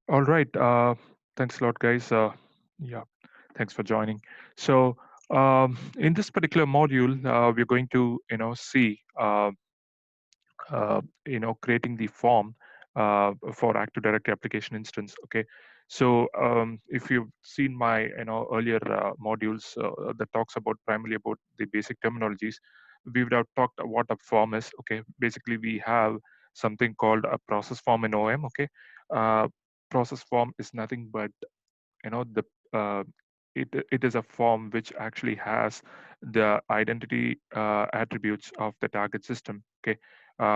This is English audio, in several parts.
All right. Thanks a lot, guys. Yeah, thanks for joining. So, in this particular module, we're going to, see, creating the form for Active Directory application instance. Okay. So, if you've seen my, earlier modules that talks about primarily about the basic terminologies, we would have talked what a form is. Okay. Basically, we have something called a process form in OM. Okay. Uh, Process form is nothing but the uh, it is a form which actually has the identity attributes of the target system. Okay.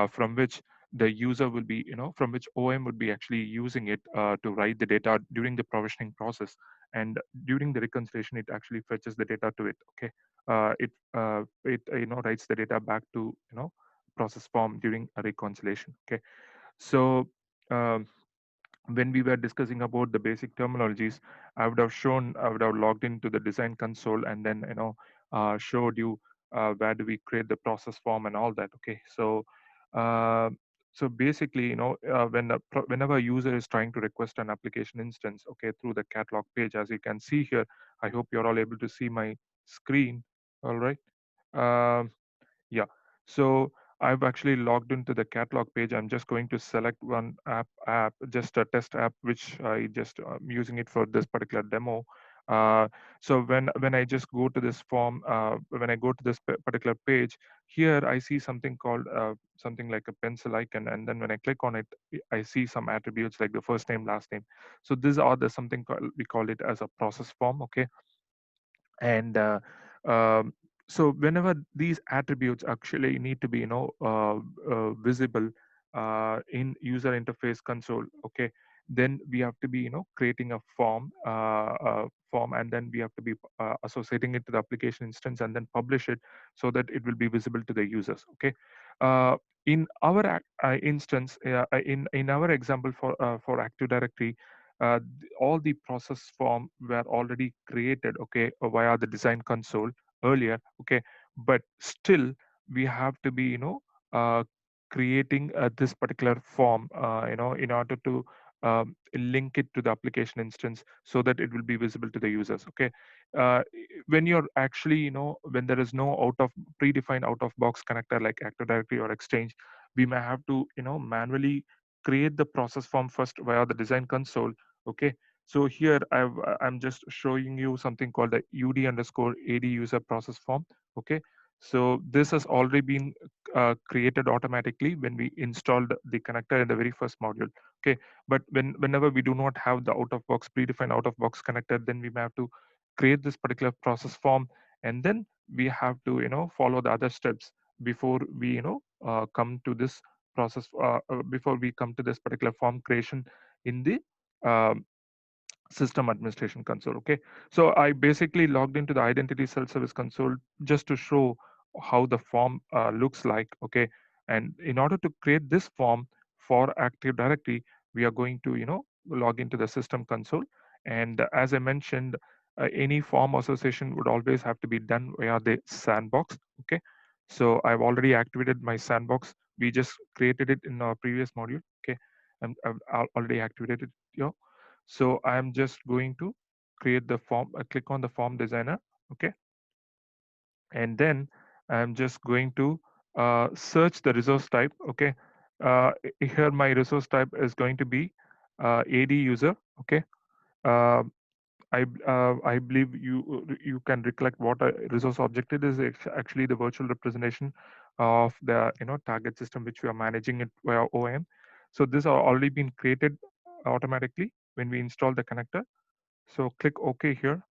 From which the user will be, from which OM would be actually using it to write the data during the provisioning process, and during the reconciliation it actually fetches the data to it. Okay. It writes the data back to process form during a reconciliation. Okay. So um, when we were discussing about the basic terminologies, I would have logged into the design console and then showed you where do we create the process form and all that. Okay. So uh, so basically, whenever a user is trying to request an application instance, okay, through the catalog page, as you can see here, I hope you're all able to see my screen. All right. Um yeah. So I've actually logged into the catalog page. I'm just going to select one just a test app, which I just using it for this particular demo. Uh, so when I just go to this form, when I go to this particular page, here I see something called something like a pencil icon, and then when I click on it, I see some attributes like the first name, last name. So these are the something we call it as a process form. Okay. And um, so whenever these attributes actually need to be visible in user interface console. Okay. Then we have to be creating a form, and then we have to be associating it to the application instance and then publish it so that it will be visible to the users. Okay. uh, in our instance, in our example for Active Directory, all the process form were already created, okay, via the design console earlier. Okay. But still we have to be uh, creating this particular form in order to link it to the application instance so that it will be visible to the users. Okay. When you're actually, when there is no out of predefined out of box connector like Active Directory or Exchange, we may have to manually create the process form first via the design console. Okay. So here I'm just showing you something called the UD_AD user process form. Okay. So this has already been created automatically when we installed the connector in the very first module. Okay. But whenever we do not have the out of box predefined out of box connector, then we may have to create this particular process form, and then we have to follow the other steps before we come to this before we come to this particular form creation in the um, system administration console. Okay. So I basically logged into the identity self-service console just to show how the form looks like. Okay. And in order to create this form for Active Directory, we are going to log into the system console. And as I mentioned, any form association would always have to be done via the sandbox. Okay. So I've already activated my sandbox. We just created it in our previous module. Okay. I've already activated it here. So I'm just going to create the form. I click on the form designer. Okay. And then I'm just going to search the resource type. Okay. Here my resource type is going to be AD user. Okay. Uh, I believe you can recollect what a resource object it is. It's actually the virtual representation of the target system which we are managing it via OIM. So this are already been created automatically when we install the connector. So click OK here,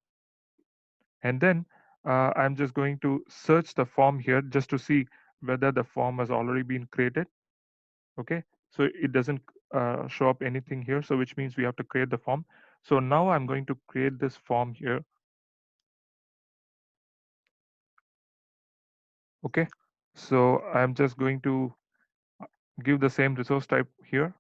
and then I'm just going to search the form here just to see whether the form has already been created. Okay. So it doesn't show up anything here, so which means we have to create the form. So now I'm going to create this form here. Okay. So I'm just going to give the same resource type here.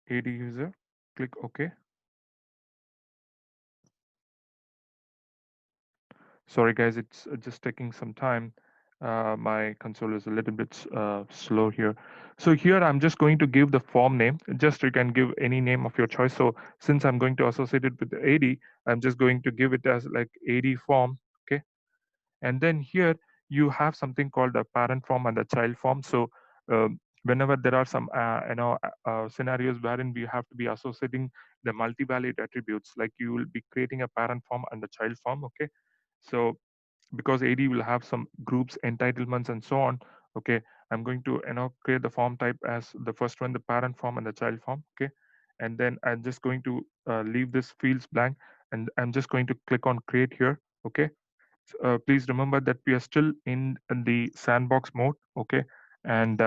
AD user. Click OK. Sorry guys, it's just taking some time. My console is a little bit slow here. So here I'm just going to give the form name. Just you can give any name of your choice. So since I'm going to associate it with the AD, I'm just going to give it as like AD form. Okay. And then here you have something called a parent form and a child form. So whenever there are some scenarios wherein we have to be associating the multi-valid attributes, like you will be creating a parent form and a child form. Okay. So because AD will have some groups, entitlements, and so on. Okay, I'm going to create the form type as the first one, the parent form and the child form. Okay, and then I'm just going to leave this fields blank, and I'm just going to click on create here. Okay, please remember that we are still in the sandbox mode. Okay, and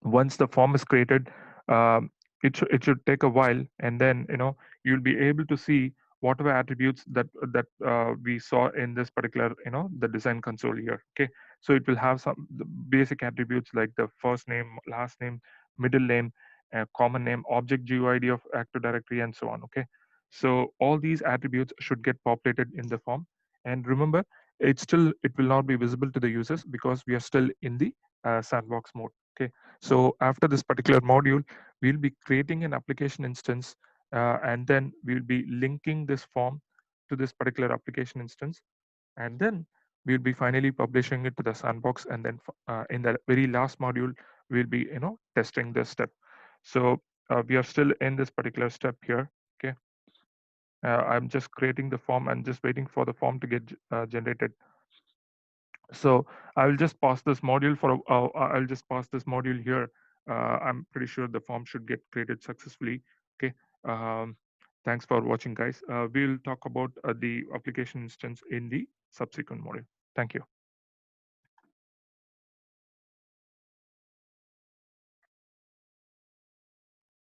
once the form is created, it should take a while, and then you'll be able to see whatever attributes that we saw in this particular the design console here. Okay, so it will have some the basic attributes like the first name, last name, middle name, common name, object GUID of active directory, and so on. Okay, so all these attributes should get populated in the form. And remember, it will not be visible to the users because we are still in the sandbox mode. Okay, so after this particular module, we'll be creating an application instance, and then we'll be linking this form to this particular application instance, and then we'll be finally publishing it to the sandbox. And then in the very last module, we'll be testing this step. So we are still in this particular step here. Okay, I'm just creating the form and just waiting for the form to get generated. So I will just pause this module I'll just pause this module here. I'm pretty sure the form should get created successfully. Okay. um, Thanks for watching, guys. We'll talk about the application instance in the subsequent module. Thank you.